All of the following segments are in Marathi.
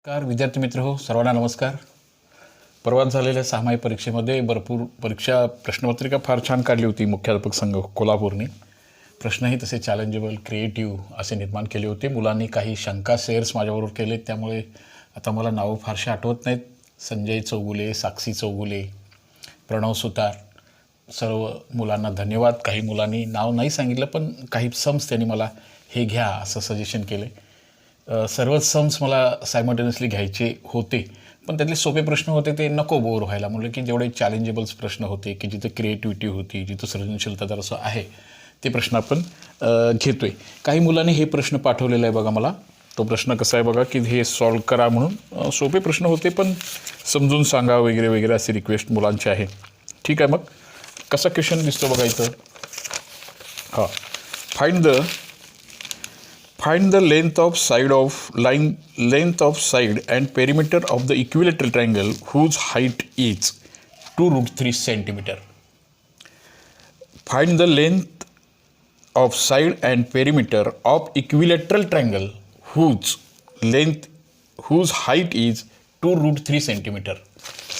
नमस्कार विद्यार्थी मित्र हो, सर्वांना नमस्कार. परवाच झालेल्या सहामाही परीक्षेमध्ये भरपूर प्रश्नपत्रिका फार छान काढली होती मुख्याध्यापक संघ कोल्हापूरने. प्रश्नही तसे चॅलेंजेबल क्रिएटिव्ह असे निर्माण केले होते. मुलांनी काही शंका शेअर्स माझ्याबरोबर केले, त्यामुळे आता मला नावं फारशी आठवत नाहीत. संजय चौगुले, साक्षी चौगुले, प्रणव सुतार, सर्व मुलांना धन्यवाद. काही मुलांनी नाव नाही सांगितलं, पण काही सम्स त्यांनी मला हे घ्या असं सजेशन केले. सर्वच सम्स मला सायमल्टेनियसली घ्यायचे होते, पण त्यातले सोपे प्रश्न होते ते नको बोर व्हायला. म्हणलं की जेवढे चॅलेंजेबल्स प्रश्न होते की जिथं क्रिएटिव्हिटी होती, जिथं सृजनशीलता जरासं आहे, ते प्रश्न आपण घेतोय. काही मुलांनी हे प्रश्न पाठवलेला आहे बघा मला. तो प्रश्न कसा आहे बघा की हे सॉल्व करा म्हणून. सोपे प्रश्न होते पण समजून सांगा वगैरे वगैरे असे रिक्वेस्ट मुलांची आहे. ठीक आहे, मग कसा क्वेश्चन दिसतो बघा इथं. हां, Find the length of side and perimeter of the equilateral triangle whose height is 2√3 centimeter. Find the length of side and perimeter of equilateral triangle whose height is 2√3 centimeter.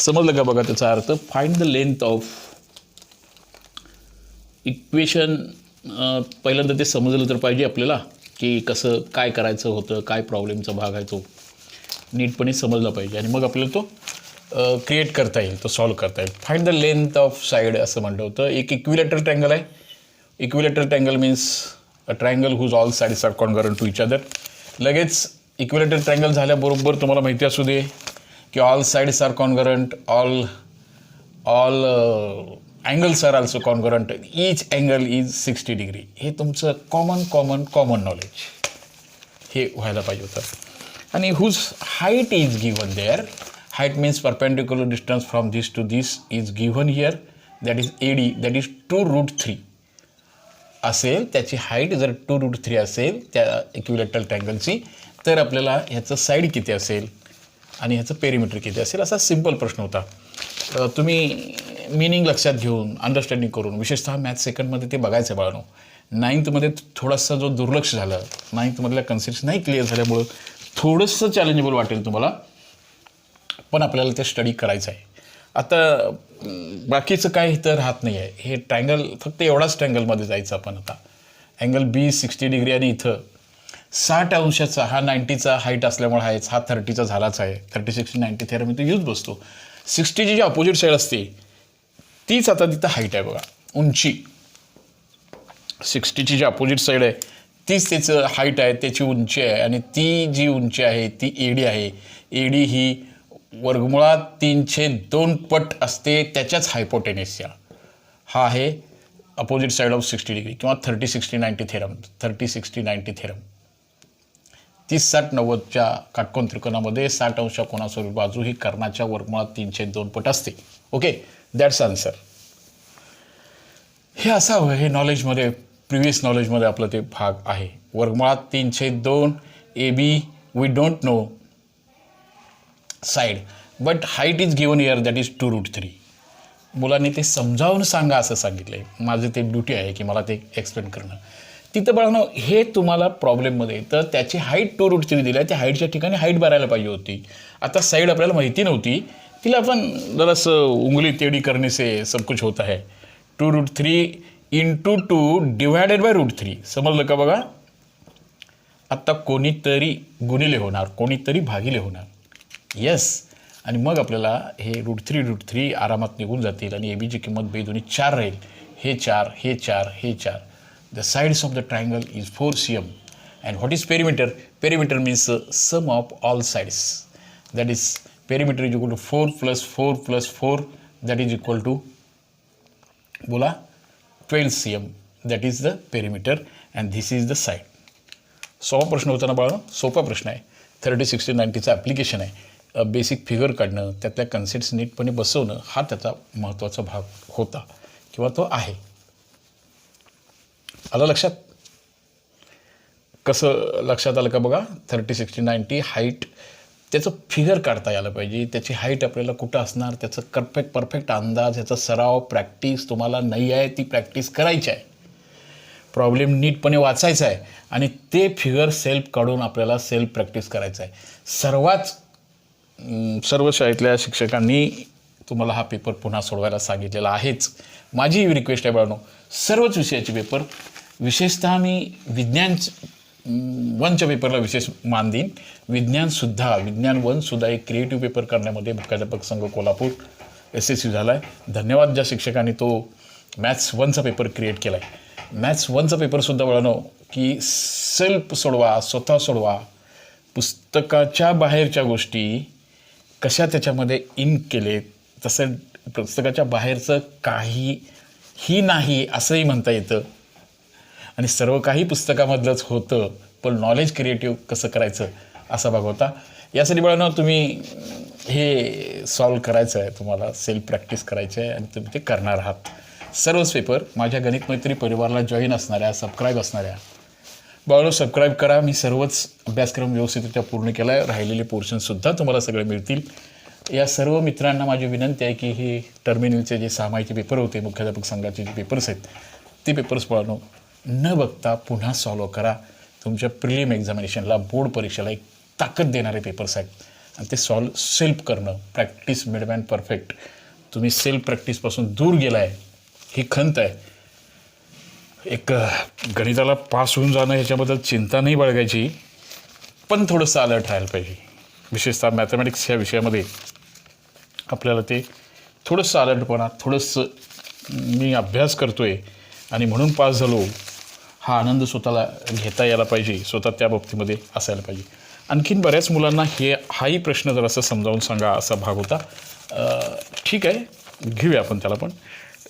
समजलं का बघा त्याचा अर्थ. Find the length of equation. पहिल्यांदा ते समजलं तर पाहिजे आपल्याला की कसं काय करायचं होतं, काय प्रॉब्लेमचा भाग आहे तो नीटपणे समजला पाहिजे, आणि मग आपल्याला तो क्रिएट करता येईल, तो सॉल्व करता येईल. Find the length of side असं म्हटलं होतं. एक इक्विलॅटरल ट्रँगल आहे. Equilateral triangle means a triangle whose all sides are congruent to each other. लगेच इक्विलॅटरल ट्रँगल झाल्याबरोबर तुम्हाला माहिती असू दे की all sides are congruent, all angles are also congruent, each angle is 60 degree. हे तुमचं कॉमन नॉलेज हे व्हायला पाहिजे होतं. आणि whose height is given there. Height means perpendicular distance from this to this is given here, that is AD, that is 2√3 असेल. त्याची हाईट जर 2√3 असेल त्या इक्विलॅटरल ट्रँगलची, तर आपल्याला ह्याचं साईड किती असेल आणि ह्याचं पेरिमीटर किती असेल, असा सिम्पल प्रश्न होता. तुम्ही मिनिंग लक्षात घेऊन अंडरस्टँडिंग करून, विशेषतः मॅथ सेकंडमध्ये ते बघायचं आहे बाळांनो. 9thमध्ये थोडासा जो दुर्लक्ष झालं, 9thमधल्या कन्सेप्ट्स नाही क्लिअर झाल्यामुळं थोडंसं चॅलेंजेबल वाटेल तुम्हाला, पण आपल्याला ते स्टडी करायचं आहे. आता बाकीचं काय इथं राहत नाही आहे. हे ट्रँगल फक्त एवढाच ट्रँगलमध्ये जायचं आपण. आता अँगल B 60 डिग्री आणि इथं 60 अंशाचा, हा 90चा हाईट असल्यामुळे आहेच, हा 30चा झालाच आहे. 30, 60, 90 थेरम इथं यूज बसतो. 60ची जी अपोजिट साईड असते तीच आता तिथं हाईट आहे बघा, उंची. 60ची जी अपोजिट साईड आहे तीच त्याचं हाईट आहे, त्याची उंची आहे. आणि ती जी उंची आहे ती AD आहे. AD ही वर्गमुळात 3/2 पट असते त्याच्याच हायपोटेनेसच्या. हा आहे अपोजिट साईड ऑफ 60 डिग्री किंवा 30, 60, 90 थेरम. 30, 60, 90 थेरम. 30, 60, 90च्या काटकोन त्रिकोणामध्ये 60 अंश कोनासोबत बाजू ही कर्णाच्या वर्गमुळात 3/2 पट असते. Okay, that's answer. हे असावं. हे नॉलेजमध्ये, प्रिव्हियस नॉलेजमध्ये आपलं ते भाग आहे. वर्गमुळात 3/2 AB we don't know side, but height is given here, that is 2√3. मुलांनी ते समजावून सांगा असं सांगितलं आहे. माझं ते ड्युटी आहे की मला ते एक्सप्लेन करणं. तिथं बघा हे तुम्हाला प्रॉब्लेममध्ये तर त्याची हाईट 2√3 दिली आहे. त्या हाईटच्या ठिकाणी हाईट भरायला पाहिजे होती. आता साईड आपल्याला माहिती नव्हती, तिला आपण जरासं उंगली टेढ़ी करने से सब कुछ होता है. 2√3 × 2 डिवायडेड बाय √3. समजलं का बघा. आत्ता कोणीतरी गुणिले होणार, कोणीतरी भागिले होणार. येस. आणि मग आपल्याला हे √3 आरामात निघून जातील आणि ABची किंमत बेदोनी 4 राहील. हे 4, हे 4, हे 4. The sides of the triangle is 4 cm. And what is perimeter? Perimeter means sum of all sides. That is, perimeter is equal to 4 + 4 + 4. That is equal to, बोला, 12 cm. That is the perimeter and this is the side. सोपा प्रश्न होता ना बाळा, सोपा प्रश्न आहे. 30, 60, 90चं ॲप्लिकेशन आहे. बेसिक फिगर काढणं, त्यातल्या कन्सेप्ट्स नीटपणे बसवणं, हा त्याचा महत्त्वाचा भाग होता किंवा तो आहे. आलं लक्षात? कसं लक्षात आलं का बघा. 30, 60, 90 हाईट, त्याचं फिगर काढता यायला पाहिजे. त्याची हाईट आपल्याला कुठं असणार, त्याचं परफेक्ट अंदाज, ह्याचा सराव, प्रॅक्टिस तुम्हाला नाही आहे, ती प्रॅक्टिस करायची आहे. प्रॉब्लेम नीटपणे वाचायचा आहे आणि ते फिगर सेल्फ काढून आपल्याला सेल्फ प्रॅक्टिस करायचं आहे. सर्वात सर्व शाळेतल्या शिक्षकांनी तुम्हाला हा पेपर पुन्हा सोडवायला सांगितलेला आहेच. माझी रिक्वेस्ट आहे बाळांनो, सर्वच विषयाचे पेपर, विशेषतः मी विज्ञान 1च्या पेपरला विशेष मान देईन. विज्ञान 1सुद्धा एक क्रिएटिव्ह पेपर करण्यामध्ये मुख्याध्यापक संघ कोल्हापूर यशस्वी झाला आहे. धन्यवाद ज्या शिक्षकांनी तो मॅथ्स 1चा पेपर क्रिएट केला आहे. मॅथ्स 1चा पेपरसुद्धा बाळांनो की सेल्फ सोडवा, स्वतः सोडवा, पुस्तकाच्या बाहेरच्या गोष्टी कशा त्याच्यामध्ये इन केले, तसं पुस्तकाच्या बाहेरचं काहीही नाही असंही म्हणता येतं आणि सर्व काही पुस्तकामधलंच होतं, पण नॉलेज क्रिएटिव्ह कसं करायचं असा भाग होता. यासाठी बाळांनो तुम्ही हे सॉल्व करायचं आहे, तुम्हाला सेल्फ प्रॅक्टिस करायची आहे आणि तुम्ही ते करणार आहात. सर्वच पेपर माझ्या गणित मैत्री परिवाराला जॉईन असणाऱ्या, सबस्क्राईब असणाऱ्या बाळांनो सबस्क्राईब करा. मी सर्वच अभ्यासक्रम व्यवस्थितरित्या पूर्ण केला आहे. राहिलेले पोर्शनसुद्धा तुम्हाला सगळे मिळतील. या सर्व मित्रांना माझी विनंती आहे की हे टर्मिनलचे जे 6 माहिती पेपर होते, मुख्याध्यापक संघाचे जे पेपर्स आहेत, ते पेपर्स बाळांनो न बघता पुन्हा सॉल्व करा. तुमच्या प्रिलिम एक्झामिनेशनला, बोर्ड परीक्षेला एक ताकद देणारे पेपर्स आहेत आणि ते सेल्फ करणं, प्रॅक्टिस मेड मॅन परफेक्ट. तुम्ही सेल्फ प्रॅक्टिसपासून दूर गेला आहे ही खंत आहे. एक गणिताला पास होऊन जाणं ह्याच्याबद्दल चिंता नाही बाळगायची, पण थोडंसं अलर्ट राहायला पाहिजे. विशेषतः मॅथमॅटिक्स ह्या विषयामध्ये आपल्याला ते थोडंसं अलर्टपणा, थोडंसं मी अभ्यास करतो आहे आणि म्हणून पास झालो हा आनंद स्वतःला घेता यायला पाहिजे, स्वतः त्या बाबतीमध्ये असायला पाहिजे. आणखीन बऱ्याच मुलांना हाही प्रश्न जरासा समजावून सांगा असा भाग होता. ठीक आहे, घेऊया आपण त्याला. पण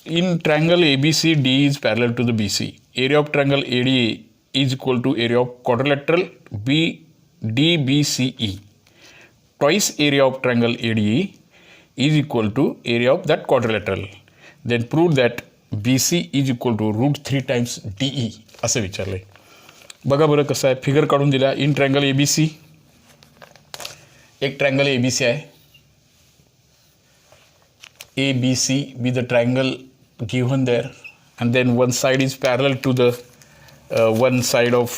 in triangle ABCD is parallel to the BC. Area of triangle ADA is equal to area of quadrilateral DBCE. Twice area of triangle ADE is equal to area of that quadrilateral. Then prove that BC is equal to √3 times DE असं विचारलं आहे. बघा बरं कसं आहे, फिगर काढून दिला. इन ट्रायंगल ABC, एक ट्रायंगल ABC आहे. ABC be the triangle given there, and then one side is parallel to the one side of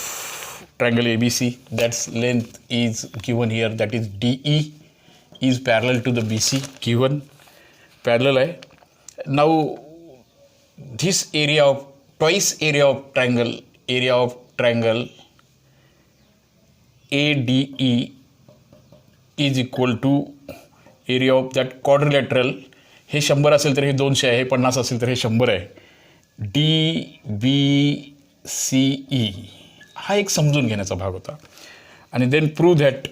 triangle ABC. That's length is given here, that is DE is parallel to the BC, given parallel hai. Now this area of twice area of triangle ADE is equal to area of that quadrilateral. हे 100 असेल तर हे 200 आहे, हे 50 असेल तर हे 100 आहे. DBCE हा एक समजून घेण्याचा भाग होता. आणि देन प्रूव्ह दॅट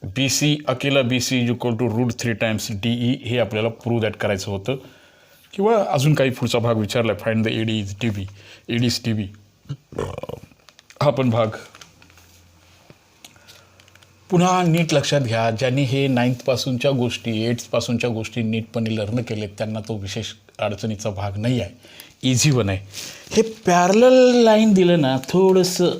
BC अकेला BC is equal to √3 times DE हे आपल्याला प्रूव्ह दॅट करायचं होतं. किंवा अजून काही पुढचा भाग विचारला, find the AD is DB, AD is DB. हा पण भाग पुन्हा नीट लक्षात घ्या. ज्यांनी हे 9thपासूनच्या गोष्टी, 8thपासूनच्या गोष्टी नीटपणे लर्न केलेत त्यांना तो विशेष अडचणीचा भाग नाही आहे, इझी वन आहे. हे पॅरलल लाईन दिलं ना, थोडंसं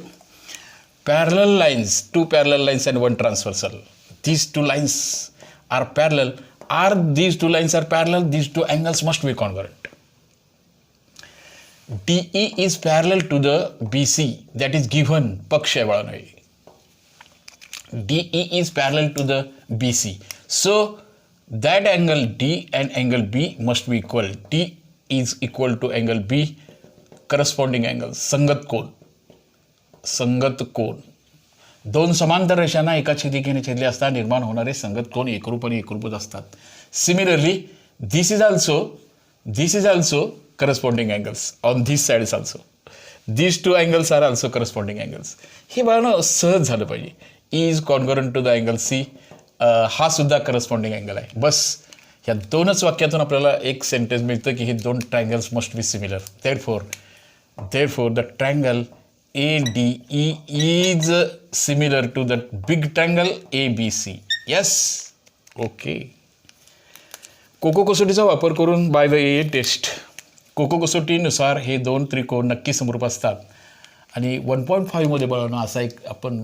parallel lines, 2 parallel lines and 1 transversal. these 2 lines are parallel. Are these 2 lines are parallel? These 2 angles must be congruent. DE is parallel to the BC, that is given. पक्ष आहे बाळांनो. DE is parallel to the BC. So that angle D and angle B must be equal. D is equal to angle B, corresponding angle. संगत कोन. संगत कोन. 2 समांतर रेषांना एका छेदिकेने छेदले असता निर्माण होणारे संगत कोन एकरूप आणि एकरूपच असतात. Similarly, this is also corresponding angles on this side is also. These 2 angles are also corresponding angles. हे बाळांनो सहज झालं पाहिजे. E is congruent to the angle C. हा सुद्धा करस्पॉन्डिंग अँगल आहे. बस ह्या 2च वाक्यातून आपल्याला एक सेंटेन्स मिळतं की हे 2 triangles must be similar. Therefore the triangle ADE is similar to the big triangle ABC. Yes? Okay. कोको कसोटीचा वापर करून बाय द AA टेस्ट. कोको कसोटीनुसार हे 2 त्रिकोण नक्की समरूप असतात. आणि 1.5 मध्ये बाळांनो असा एक आपण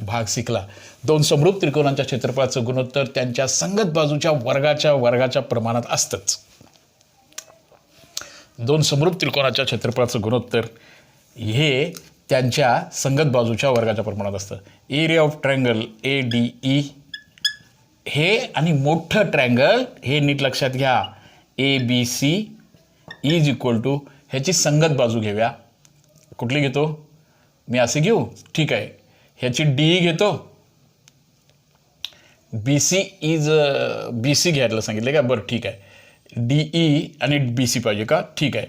भाग शिकला. 2 समरूप त्रिकोणांच्या क्षेत्रफळाचं गुणोत्तर त्यांच्या संगत बाजूच्या वर्गाच्या प्रमाणात असतंच. 2 समरूप त्रिकोणाच्या क्षेत्रफळाचं गुणोत्तर हे त्यांच्या संगत बाजूच्या वर्गाच्या प्रमाणात असतं. एरिया ऑफ ट्रायंगल ADE हे आणि मोठं ट्रँगल हे नीट लक्षात घ्या. ABC इज इक्वल टू ह्याची संगत बाजू घेऊया. कुठली घेतो मी? असे घेऊ. ठीक आहे. ह्याची DE घेतो. BC इज BC घ्यायला सांगितलं का? बरं ठीक आहे. DE आणि BC पाहिजे का? ठीक आहे.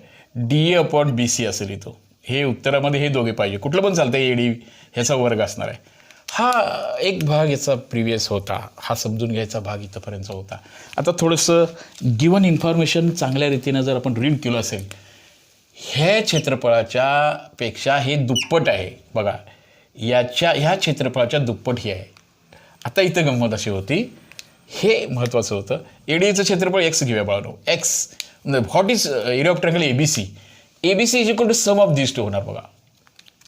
DE अपॉन BC असेल इथं. हे उत्तरामध्ये हे दोघे पाहिजे. कुठलं पण चालतं. AD ह्याचा वर्ग असणार आहे. हा एक भाग याचा प्रिव्हियस होता. हा समजून घ्यायचा भाग इथंपर्यंत होता. आता थोडंसं गिवन इन्फॉर्मेशन चांगल्या रीतीनं जर आपण रीड केलं असेल, ह्या क्षेत्रफळाच्या पेक्षा हे दुप्पट आहे. बघा ह्या क्षेत्रफळाच्या दुप्पट हे आहे. आता इथं गंमत अशी होती, हे महत्त्वाचं होतं. ADचं क्षेत्रफळ x घेऊया बाळांनो. x what is area of triangle ABC. ABC is equal to sum of this two होणार. बघा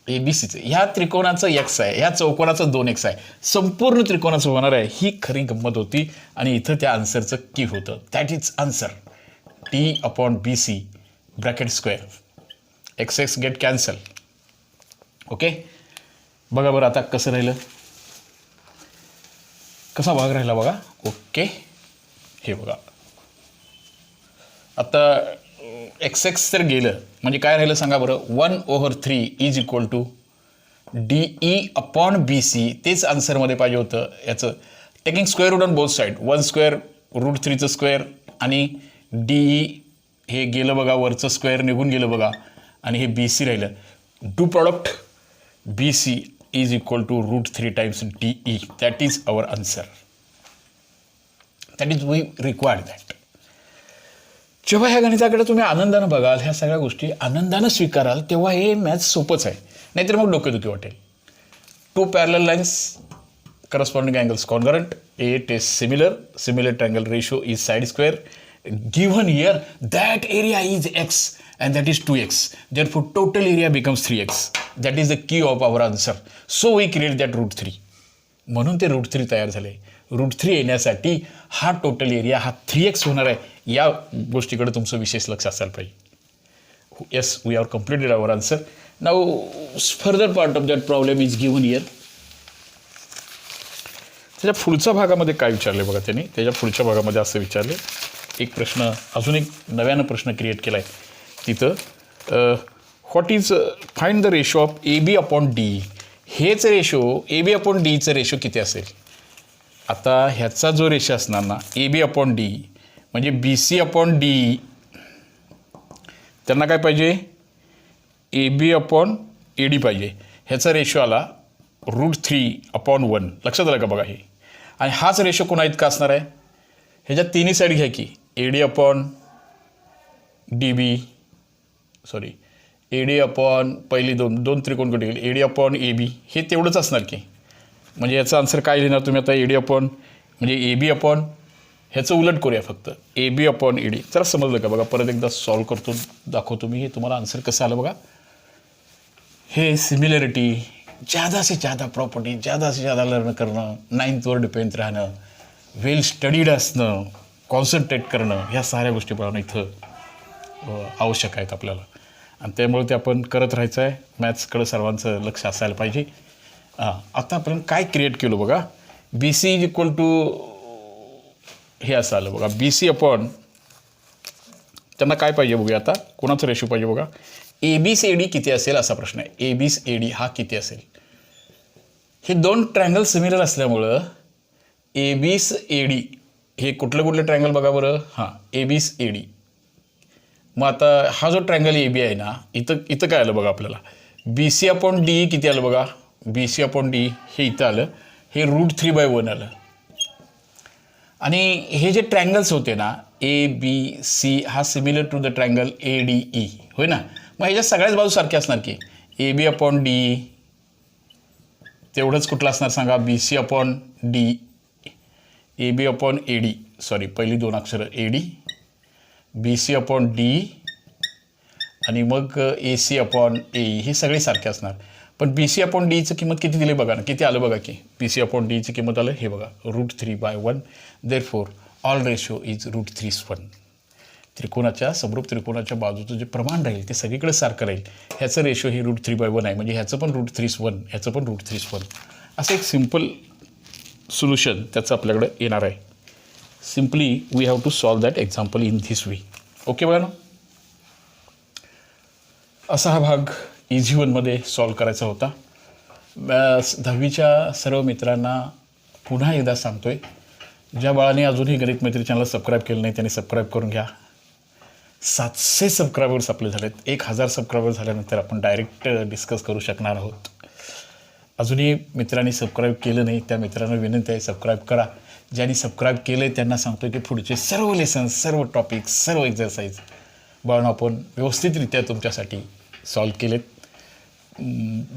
ABCचं ह्या त्रिकोणाचं x आहे, ह्या चौकोनाचं 2x आहे, संपूर्ण त्रिकोणाचं होणार आहे. ही खरी गंमत होती आणि इथं त्या आन्सरचं की होतं. That is answer. T upon BC bracket square. x get cancel. Okay. बघा बरं आता कसं राहिलं, कसा भाग राहिला बघा. ओके. हे बघा आता x तर गेलं म्हणजे काय राहिलं सांगा बरं. 1/3 is equal to DE upon BC. तेच आन्सरमध्ये पाहिजे होतं याचं. Taking square root on both side. 1 square √3चं स्क्वेअर आणि DE हे गेलं बघा, वरचं स्क्वेअर निघून गेलं बघा आणि हे BC राहिलं. Do product BC is equal to √3 times DE. That is our answer. That is we required that. जेव्हा ह्या गणिताकडे तुम्ही आनंदानं बघाल, ह्या सगळ्या गोष्टी आनंदानं स्वीकाराल, तेव्हा हे मॅथ्स सोपंच आहे. नाहीतर मग डोकेदुखी वाटेल. 2 parallel lines corresponding angles congruent, it is similar triangle ratio is side square. Given here that area is x and that is 2x, therefore total area becomes 3x. That is the key of our answer. So we create that √3. म्हणून ते √3 तयार झाले. √3 येण्यासाठी हा टोटल एरिया हा 3x होणार आहे. या गोष्टीकडे तुमचं विशेष लक्ष असायला पाहिजे. Yes, we have completed our answer. Now further part of that problem is given here. त्याच्या पुढच्या भागामध्ये काय विचारले बघा त्यांनी. त्याच्या पुढच्या भागामध्ये असं विचारले, एक प्रश्न, अजून एक नव्यानं प्रश्न क्रिएट केला आहे तिथं. What is find the ratio of AB upon DE. हेच रेशो AB अपॉन DEचं रेशो किती असेल. आता ह्याचा जो रेशो असणार ना AB अपॉन DE म्हणजे BC अपॉन DE, त्यांना काय पाहिजे AB अपॉन AD पाहिजे. ह्याचा रेशो आला √3 अपॉन 1. लक्षात आलं का बघा हे. आणि हाच रेशो कोणा इतका असणार आहे. ह्याच्या तिन्ही साईड घ्या की AD upon DB, sorry AD upon पहिली दोन त्रिकोण कुठे गेले, AD अपॉन AB हे तेवढंच असणार की. म्हणजे याचा आन्सर काय लिहिणार तुम्ही आता. AD अपॉन म्हणजे AB अपॉन, ह्याचं उलट करूया फक्त AB अपॉन AD. जरा समजलं का बघा. परत एकदा सॉल्व करतो, दाखवतो मी. हे तुम्हाला आन्सर कसं आलं बघा. हे सिमिलरिटी, ज़्यादा से ज़्यादा प्रॉपर्टी, ज़्यादा से ज़्यादा लर्न करणं, 9thवर डिपेंड राहणं, वेल स्टडीड असणं, कॉन्सन्ट्रेट करणं, ह्या साऱ्या गोष्टी पाहणं इथं आवश्यक आहेत आपल्याला. आणि त्यामुळे ते आपण करत राहायचं आहे. मॅथ्सकडं सर्वांचं लक्ष असायला पाहिजे. आता आपण काय क्रिएट केलं बघा. BC इज इक्वल टू हे असं आलं बघा. BC अपॉन, त्यांना काय पाहिजे बघूया आता. कोणाचं रेशो पाहिजे बघा. ABCD किती असेल असा प्रश्न आहे. ABCD हा किती असेल. हे दोन ट्रँगल सिमिलर असल्यामुळं ABCD हे कुठलं ट्रँगल बघा बरं. हां, ABCD. मग आता हा जो ट्रँगल AB आहे ना, इथं काय आलं बघा आपल्याला. BC अपॉन DE किती आलं बघा. BC अपॉन DE हे इथं आलं. हे √3/1 आलं. आणि हे जे ट्रँगल्स होते ना ABC हा similar to the triangle ADE होय ना. मग ह्याच्या सगळ्याच बाजू सारख्या असणार की. AB अपॉन DE तेवढंच कुठलं असणार सांगा. BC upon DE, AB upon AD, sorry पहिली दोन अक्षरं AD, BC अपॉन DE आणि मग AC अपॉन AE हे सगळे सारखे असणार. पण BC अपॉन DEचं किंमत किती दिली बघा ना. किती आलं बघा की. BC अपॉन DEची किंमत आलं हे बघा √3/1. Therefore all ratio is √3/1. त्रिकोणाच्या समरूप त्रिकोणाच्या बाजूचं जे प्रमाण राहील ते सगळीकडे सारखं राहील. ह्याचं रेशो ही √3/1 आहे. म्हणजे ह्याचं पण √3/1, ह्याचं पण √3/1. असं एक सिम्पल सोल्युशन त्याचं आपल्याकडे येणार आहे. Simply we have to solve that example in this way. Okay बघा ना, असा हा भाग इझी वनमध्ये सॉल्व करायचा होता. 10वीच्या सर्व मित्रांना पुन्हा एकदा सांगतोय, ज्या बाळाने अजूनही गणित मैत्री चॅनल सबस्क्राईब केलं नाही त्यांनी सबस्क्राईब करून घ्या. 700 सबस्क्रायबर्स आपले झालेत. 1000 सबस्क्रायबर झाल्यानंतर आपण डायरेक्ट डिस्कस करू शकणार आहोत. अजूनही मित्रांनी सबस्क्राईब केलं नाही त्या मित्रांना विनंती आहे, सबस्क्राईब करा. ज्यांनी सबस्क्राईब केलं आहे त्यांना सांगतो की पुढचे सर्व लेसन्स, सर्व टॉपिक्स, सर्व एक्झरसाईज बाळांनो आपण व्यवस्थितरित्या तुमच्यासाठी सॉल्व केलेत.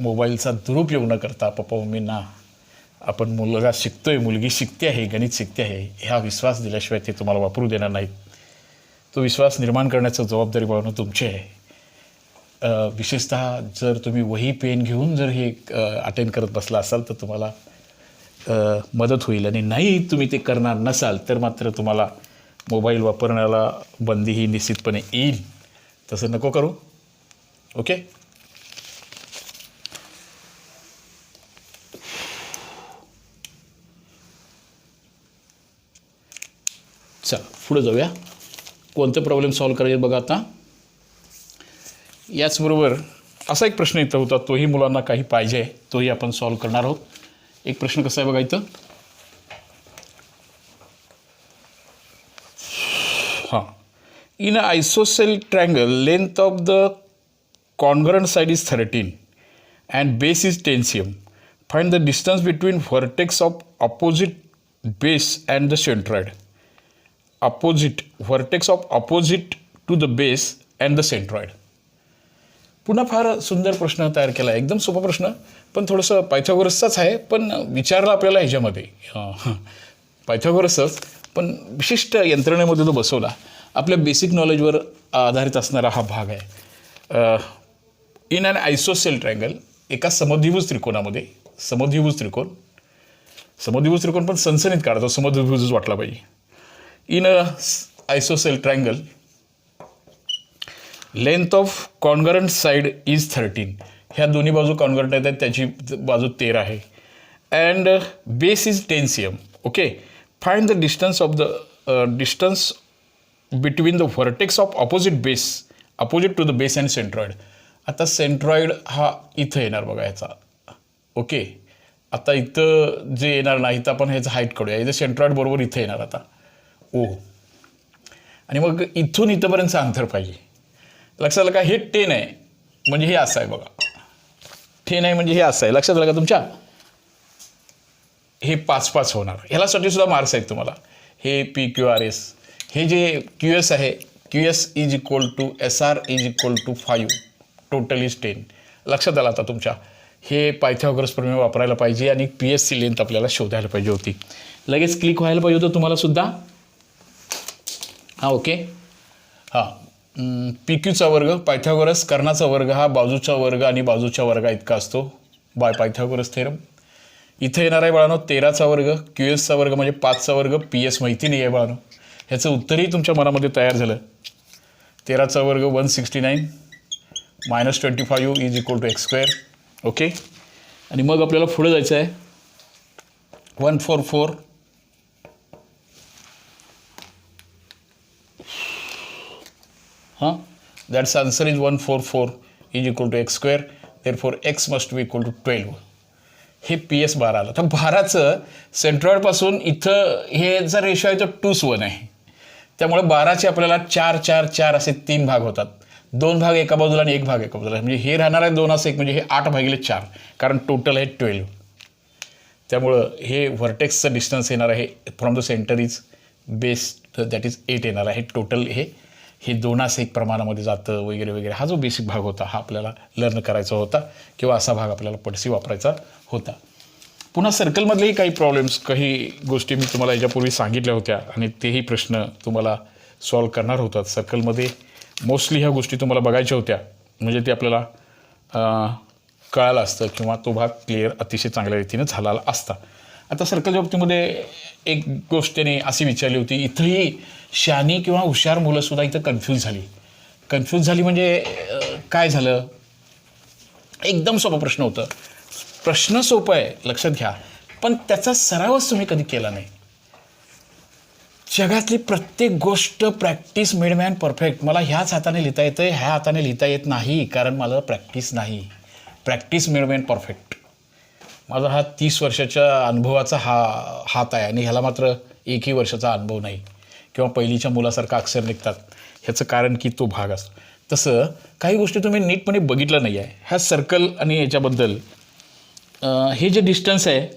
मोबाईलचा दुरुपयोग न करता पप्पा मम्मींना आपण मुलगा शिकतोय, मुलगी शिकते आहे, गणित शिकते आहे ह्या विश्वास दिल्याशिवाय ते तुम्हाला वापरू देणार नाहीत. तो विश्वास निर्माण करण्याचं जबाबदारी बाळांनो तुमची आहे. विशेषतः जर तुम्ही वही पेन घेऊन जर हे अटेंड करत बसला असाल तर तुम्हाला मदत होईल, आणि नाही तुम्ही ते करणार नसाल तर मात्र तुम्हाला मोबाईल वापरण्याला बंदी ही निश्चितपणे येईल. तसं नको करू. ओके, चला पुढे जाऊया. कोणते प्रॉब्लेम सॉल्व करायचे बघा आता. याचबरोबर असा एक प्रश्न इथं होता, तोही मुलांना काही पाहिजे, तोही आपण सॉल्व करणार आहोत. एक प्रश्न कसा आहे बघा इथं. हां, in a isosceles triangle length of the congruent side is 13 and base is 10 cm. Find the distance between vertex of opposite base and the centroid. Vertex of opposite to the base and the centroid. पुन्हा फार सुंदर प्रश्न तयार केला आहे. एकदम सोपा प्रश्न, पण थोडंसं पायथागोरसचाच आहे, पण विचारला आपल्याला ह्याच्यामध्ये पायथागोरसच, पण विशिष्ट यंत्रणेमध्ये तो बसवला. आपल्या बेसिक नॉलेजवर आधारित असणारा हा भाग आहे. इन अॅन आयसोसेल ट्रायंगल, एका समद्विभुज त्रिकोणामध्ये, समद्विभुज त्रिकोण पण सनसनीत काढतो, समद्विभुजच वाटला पाहिजे. In a isosceles triangle length of congruent side is 13. ह्या दोन्ही बाजू कॉन्ग्रंट आहेत, त्याची बाजू 13 आहे. And base is 10 cm. Okay, find the distance of the distance between the vertex of opposite to the base and centroid. आता सेंट्रॉइड हा इथं येणार बघा ह्याचा. ओके, आता इथं जे येणार नाही तर आपण ह्याचं हाईट काढूया. इथं सेंट्रॉइड बरोबर इथं येणार आता ओ, आणि मग इथून इथंपर्यंतचं अंतर पाहिजे. लक्षात आलं का? हे 10 आहे म्हणजे हे असं आहे बघा. 10 आहे म्हणजे हे असं आहे. लक्षात आलं का तुमच्या? हे 5-5 होणार. ह्यासाठी सुद्धा मार्क्स आहेत तुम्हाला. हे PQRS, हे जे QS आहे, QS is equal to SR is equal to 5, total is 10. लक्षात आलं आता तुमच्या? हे पायथागोरस प्रमेय वापरायला पाहिजे आणि PSची लेंथ आपल्याला शोधायला पाहिजे होती. लगेच क्लिक व्हायला पाहिजे होतं तुम्हाला सुद्धा. हां, ओके. हां, PQचा वर्ग, पायथागोरस कर्णाचा वर्ग हा बाजूचा वर्ग आणि बाजूच्या वर्गा इतका असतो बाय पायथागोरस थेरम. इथं येणार आहे बाळांनो 13चा वर्ग, QSचा वर्ग म्हणजे 5चा वर्ग. PS माहिती नाही आहे बाळांनो. ह्याचं उत्तरही तुमच्या मनामध्ये तयार झालं. 13चा वर्ग 169 -25 is equal to x². Okay, आणि मग आपल्याला पुढे जायचं आहे. 144 that's answer is 144 is equal to x². therefore x must be equal to 12. हे PS 12 आलं. तर 12चं सेंट्रॉइडपासून इथं हे जर रेशो आहे तो 2:1 आहे. त्यामुळे 12चे आपल्याला 4, 4, 4 असे 3 भाग होतात. 2 भाग एका बाजूला आणि 1 भाग एका बाजूला. म्हणजे हे राहणार आहे 2 असं 1, म्हणजे हे 8/4, कारण टोटल आहे 12. त्यामुळं हे व्हर्टेक्सचं डिस्टन्स येणार आहे from the centre is base, that is 8 येणार आहे टोटल. हे 2:1 प्रमाणामध्ये जातं वगैरे वगैरे. हा जो बेसिक भाग होता हा आपल्याला लर्न करायचा होता, किंवा असा भाग आपल्याला पडसी वापरायचा होता. पुन्हा सर्कलमधलेही काही प्रॉब्लेम्स, काही गोष्टी मी तुम्हाला याच्यापूर्वी सांगितल्या होत्या आणि तेही प्रश्न तुम्हाला सॉल्व करणार होतात. सर्कलमध्ये मोस्टली ह्या गोष्टी तुम्हाला बघायच्या होत्या, म्हणजे ते आपल्याला कळालं असतं किंवा तो भाग क्लिअर अतिशय चांगल्या रीतीने झाला असता. आता सर्कलच्या बाबतीमध्ये एक गोष्ट त्याने अशी विचारली होती. इथंही शहाणी किंवा हुशार मुलंसुद्धा इथं कन्फ्यूज झाली म्हणजे काय झालं? एकदम सोपा प्रश्न होता. प्रश्न सोपा आहे, लक्षात घ्या, पण त्याचा सरावच तुम्ही कधी केला नाही. जगातली प्रत्येक गोष्ट प्रॅक्टिस मेड मॅन परफेक्ट. मला ह्याच हाताने लिहिता येतं, ह्या हाताने लिहिता येत नाही, कारण मला प्रॅक्टिस नाही. Practice made man perfect. माझा हा 30 वर्षाच्या अनुभवाचा हात आहे आणि ह्याला मात्र एकही वर्षाचा अनुभव नाही किंवा पहिलीच्या मुलासारखं अक्षर निघतात. ह्याचं कारण की तो भाग असतो. तसं काही गोष्टी तुम्ही नीटपणे बघितलं नाही आहे. ह्या सर्कल आणि याच्याबद्दल हे जे डिस्टन्स आहे,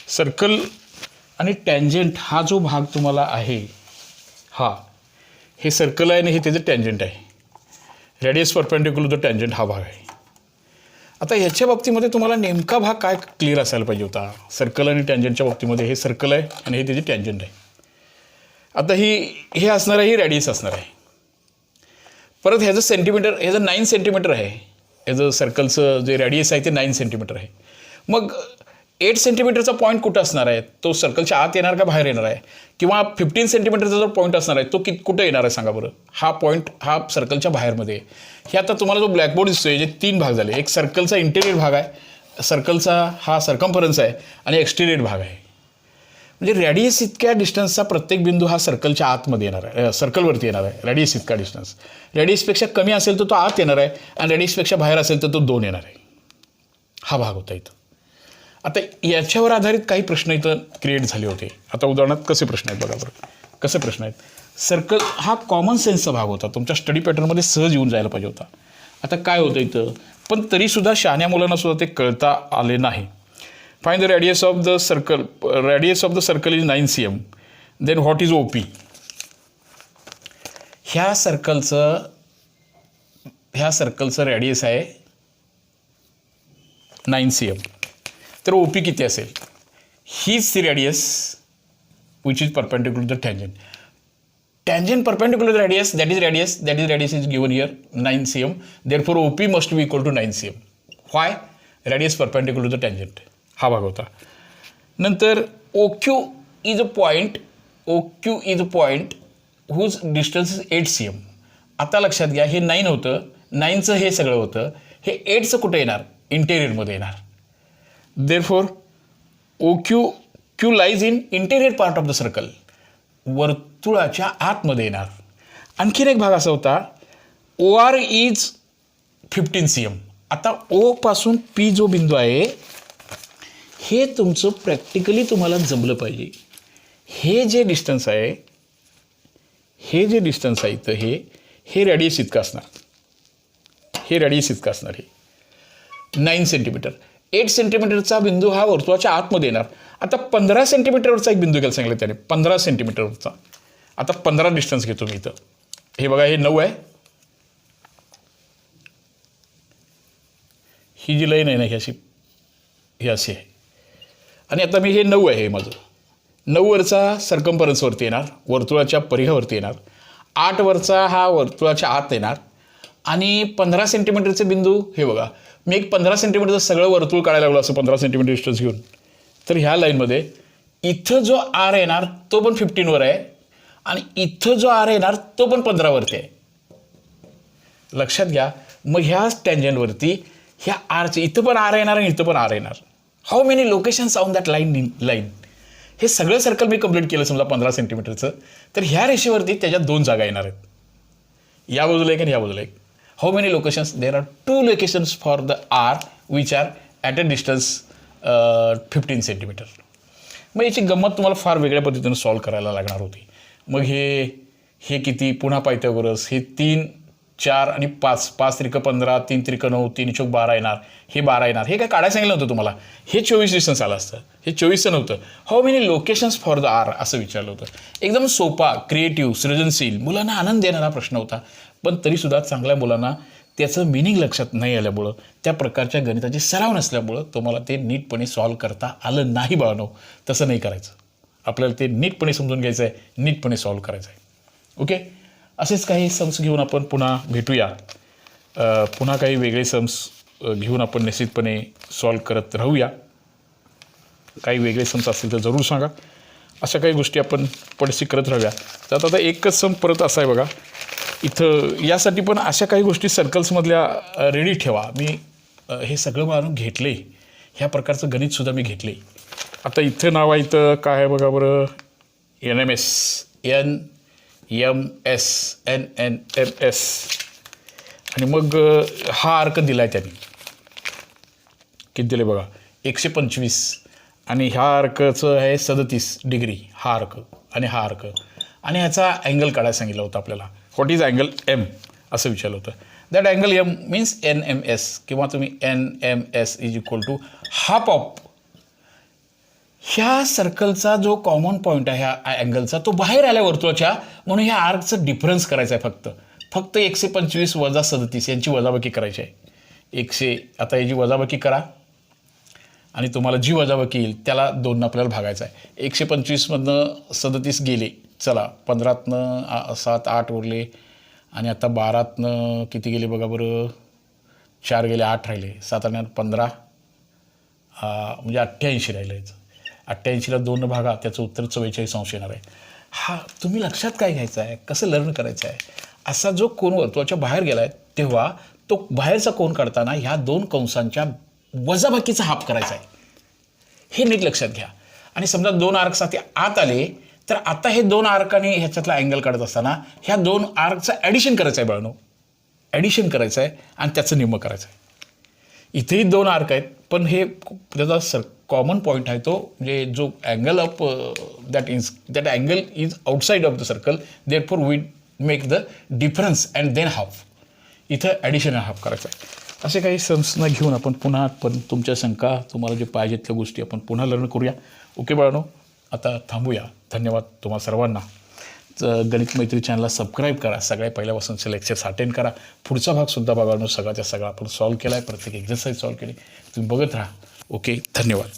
सर्कल आणि टँजंट हा जो भाग तुम्हाला आहे, हे सर्कल आहे आणि हे त्याचं टँजंट आहे. रेडियस परपेंडिक्युलर टू टँजंट हा भाग आहे. आता ह्याच्या बाबतीमध्ये तुम्हाला नेमका भाग काय क्लिअर असायला पाहिजे होता. सर्कल आणि टँजंटच्या बाबतीमध्ये हे सर्कल आहे आणि हे त्याची टँजंट आहे. आता हे असणार आहे, ही रेडियस असणार आहे. परत ह्याचं सेंटीमीटर, ह्याचं 9 सेंटीमीटर आहे. ह्याचं सर्कलचं जे रेडियस आहे ते 9 सेंटीमीटर आहे. मग 8 सेंटीमीटरचा पॉईंट कुठं असणार आहे? तो सर्कलच्या आत येणार का बाहेर येणार आहे? किंवा 15 सेंटीमीटरचा जो पॉईंट असणार आहे तो कुठं येणार आहे सांगा बरं? हा पॉईंट हा सर्कलच्या बाहेरमध्ये आहे. हे आता तुम्हाला जो ब्लॅकबोर्ड दिसतोय, जे 3 भाग झाले. एक सर्कलचा इंटेरियर भाग आहे, सर्कलचा हा सर्कम्फरन्स आहे आणि एक्सटेरियर भाग आहे. म्हणजे रेडियस इतक्या डिस्टन्सचा प्रत्येक बिंदू हा सर्कलच्या आतमध्ये येणार आहे, सर्कलवरती येणार आहे. रेडियस इतका डिस्टन्स, रेडियसपेक्षा कमी असेल तर तो आत येणार आहे आणि रेडियसपेक्षा बाहेर असेल तर तो 2 येणार आहे. हा भाग होता इथं. आता याच्यावर आधारित काही प्रश्न इथं क्रिएट झाले होते. आता उदाहरणार्थ कसे प्रश्न आहेत बघा बरं. कसे प्रश्न आहेत? सर्कल हा कॉमन सेन्सचा भाग होता, तुमच्या स्टडी पॅटर्नमध्ये सहज येऊन जायला पाहिजे होता. आता काय होतं इथं, पण तरीसुद्धा शहाण्या मुलांना सुद्धा ते कळता आले नाही. Find the radius of the circle. Radius of the circle is 9 cm. Then what is OP? ह्या सर्कलचं रेडियस आहे 9 cm. तर OP किती असेल? हीच ती radius which is perpendicular to the tangent. Tangent perpendicular radius, that is radius is given here 9 cm. Therefore OP must be equal to 9 cm. Why? Radius perpendicular to the tangent. हा भाग होता. नंतर OQ is a point whose distance is 8 cm. आता लक्षात घ्या, हे 9 होतं, 9चं हे सगळं होतं, हे 8चं कुठं येणार? इंटेरियरमध्ये येणार. Therefore Q lies in interior part of the circle, वर्तुळाच्या आतमध्ये येणार. आणखीन एक भाग असा होता, OR इज 15 cm. आता O पासून P जो बिंदू आहे, हे तुमचं प्रॅक्टिकली तुम्हाला जमलं पाहिजे. हे जे डिस्टन्स आहे इथं, हे रेडियस इतकं असणार. हे 9 सेंटीमीटर. 8 सेंटीमीटरचा बिंदू हा वर्तुळाच्या आतमध्ये येणार. आता 15 सेंटीमीटरवरचा एक बिंदू घ्यायला सांगितलं त्याने, 15 सेंटीमीटरवरचा. आता 15 डिस्टन्स घेतो मी इथं. हे बघा, हे 9 आहे. ही जी लाईन आहे ना, ही अशी आहे. आणि आता मी हे 9 आहे, हे माझं 9 वरचा सर्कम्फरन्सवरती येणार, वर्तुळाच्या परिघावरती येणार. 8 वरचा हा वर्तुळाच्या आत येणार. आणि 15 सेंटीमीटरचे बिंदू हे बघा, मी एक 15 सेंटीमीटरचं सगळं वर्तुळ काढायला लागलो असं 15 सेंटीमीटर डिस्टन्स घेऊन. तर ह्या लाईनमध्ये इथं जो R येणार तो पण 15 वर आहे आणि इथं जो R येणार तो पण 15 वरती आहे. लक्षात घ्या. मग ह्या टँजंटवरती ह्या आरचे इथं पण R येणार आणि इथं पण R येणार. How many locations on that line. हे सगळं सर्कल मी कंप्लीट केलं समजा 15 सेंटीमीटरचं, तर ह्या रेषेवरती त्याच्यात 2 जागा येणार आहेत. या बाजूला एक आणि या बाजूला एक. How many locations? There are 2 locations for the R which are at a distance 15 centimetre. मग याची गंमत तुम्हाला फार वेगळ्या पद्धतीनं सॉल्व करायला लागणार होती. मग हे किती? पुन्हा पायथागोरस. हे 3, 4 आणि 5 त्रिक 15, 3 त्रिक 9, 3 चौक 12 येणार. हे 12 येणार. हे काय काढायला सांगितलं नव्हतं तुम्हाला. हे 24 डिस्टन्स आलं असतं. हे 24चं नव्हतं. How many locations for the R असं विचारलं होतं. एकदम सोपा, क्रिएटिव्ह, सृजनशील, मुलांना आनंद देणारा प्रश्न होता. पण तरीसुद्धा चांगल्या मुलांना त्याचं मिनिंग लक्षात नाही आल्यामुळं, त्या प्रकारच्या गणिताचे सराव नसल्यामुळं तुम्हाला ते नीटपणे सॉल्व करता आलं नाही. बाळांनो, तसं नाही करायचं. आपल्याला ते नीटपणे समजून घ्यायचं आहे, नीटपणे सॉल्व करायचं आहे. ओके. असेच काही सम्स घेऊन आपण पुन्हा भेटूया. पुन्हा काही वेगळे सम्स घेऊन आपण निश्चितपणे सॉल्व करत राहूया. काही वेगळे सम्स असतील तर जरूर सांगा. अशा काही गोष्टी आपण पडशी करत राहूया. तर आता एकच सम परत असा आहे बघा. इथं यासाठी पण अशा काही गोष्टी सर्कल्समधल्या रेडी ठेवा. मी हे सगळं मारून घेतले. ह्या प्रकारचं गणितसुद्धा मी घेतले. आता इथं नाव आहे, इथं काय आहे बघा बरं, NMS, NMS, NNMS. आणि मग हा आर्क दिला आहे त्यांनी. किती दिले बघा, 125. आणि ह्या आर्कचं आहे 37 डिग्री हा आर्क आणि हा आर्क. आणि ह्याचा अँगल काढायला सांगितलं होतं आपल्याला. व्हॉट इज अँगल M असं विचारलं होतं. That angle M means NMS, किंवा तुम्ही NMS is equal to half of ह्या सर्कलचा जो कॉमन पॉईंट आहे ह्या अँगलचा, तो बाहेर आल्या वर्तुळाच्या, म्हणून ह्या आर्कचं डिफरन्स करायचं आहे. फक्त 125 वजा 37 यांची वजाबाकी करायची आहे. आता याची वजाबाकी करा आणि तुम्हाला जी वजाबाकी येईल त्याला 2 आपल्याला भागायचं आहे. 125मधनं 37 गेले, चला 15तनं 7 8 उरले. आणि आता 12तनं किती गेले बघा बरं, 4 गेले, 8 राहिले, 7 आणि 15 म्हणजे 88 राहिलं. याचं 88ला 2 भागा, त्याचं उत्तर 44 अंश येणार आहे. हा तुम्ही लक्षात काय घ्यायचं आहे, कसं लर्न करायचं आहे. असा जो कोन वर्तुळाच्या बाहेर गेला आहे तेव्हा तो बाहेरचा कोन काढताना ह्या 2 कंसांच्या वजाबाकीचा हाफ करायचा आहे. हे नीट लक्षात घ्या. आणि समजा 2 आर्कसाठी आत आले तर आता हे 2 आर्काने ह्याच्यातला अँगल काढत असताना ह्या 2 आर्कचं ॲडिशन करायचं आहे बाळनो. ॲडिशन करायचं आहे आणि त्याचं निम्म करायचं आहे. इथेही 2 आर्क आहेत, पण हे त्याचा कॉमन पॉईंट आहे तो, म्हणजे जो angle of that angle is outside of the circle, therefore we make the difference and then half. इथं ॲडिशन हाफ करायचं आहे. असे काही सम्सना घेऊन आपण पुन्हा तुमच्या शंका, तुम्हाला जे पाहिजेत त्या गोष्टी आपण पुन्हा लर्न करूया. ओके बाळांनो, आता थांबूया. धन्यवाद तुम्हा सर्वांना. गणित मैत्री चॅनलला सबस्क्राईब करा. सगळ्या पहिल्यापासूनचे लेक्चर्स अटेंड करा. पुढचा भागसुद्धा बघा. सगळ्याच्या सगळा आपण सॉल्व केला आहे. प्रत्येक एक्झरसाईज सॉल्व केली. तुम्ही बघत राहा. ओके, धन्यवाद.